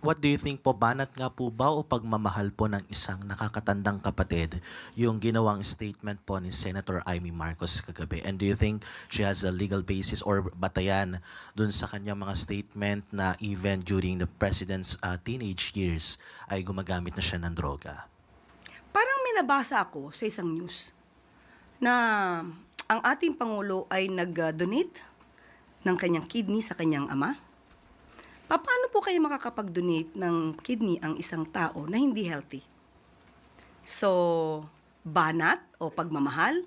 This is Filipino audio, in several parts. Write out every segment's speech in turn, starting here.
what do you think po, banat nga po ba o pagmamahal po ng isang nakakatandang kapatid yung ginawang statement po ni Senator Amy Marcos kagabi? And do you think she has a legal basis or batayan dun sa kanyang mga statement na even during the president's teenage years ay gumagamit na siya ng droga? Parang may nabasa ako sa isang news na ang ating Pangulo ay nag-donate ng kanyang kidney sa kanyang ama. Paano po kayo makakapag-donate ng kidney ang isang tao na hindi healthy? So, banat o pagmamahal?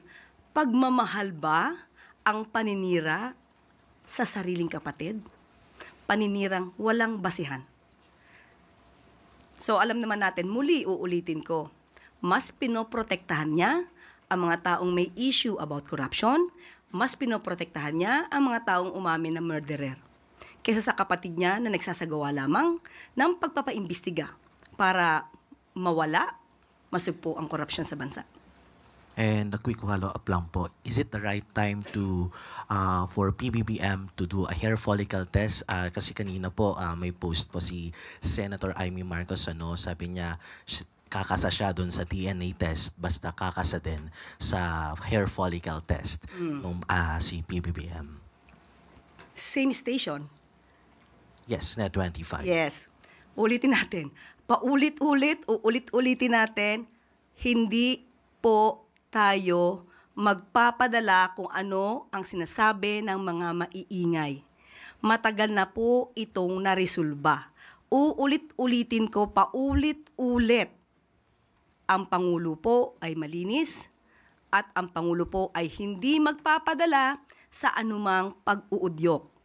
Pagmamahal ba ang paninira sa sariling kapatid? Paninirang walang basihan. So, alam naman natin, muli uulitin ko, mas pinoprotektahan niya ang mga taong may issue about corruption, mas pinoprotektahan niya ang mga taong umamin na murderer kaysa sa kapatid niya na nagsasagawa lamang ng pagpapaimbestiga para mawala, masugpo ang korupsyon sa bansa. And a quick follow-up lang po, is it the right time to for PBBM to do a hair follicle test? Kasi kanina po may post po si Senator Amy Marcos, sabi niya kakasa siya doon sa DNA test, basta kakasa din sa hair follicle test ng si PBBM. Same station. Yes, Net 25. Yes. Ulitin natin. Uulit-ulitin natin, hindi po tayo magpapadala kung ano ang sinasabi ng mga maiingay. Matagal na po itong naresolba. Uulit-ulitin ko, paulit-ulit. Ang Pangulo po ay malinis at ang Pangulo po ay hindi magpapadala sa anumang pag-uudyok.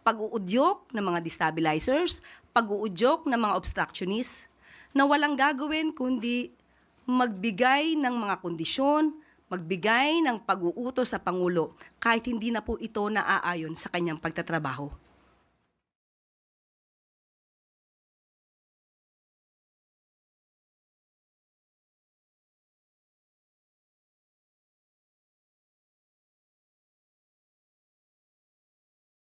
Pag-uudyok ng mga destabilizers, pag-uudyok ng mga obstructionists na walang gagawin kundi magbigay ng mga kondisyon, magbigay ng pag-uutos sa Pangulo kahit hindi na po ito naaayon sa kanyang pagtatrabaho.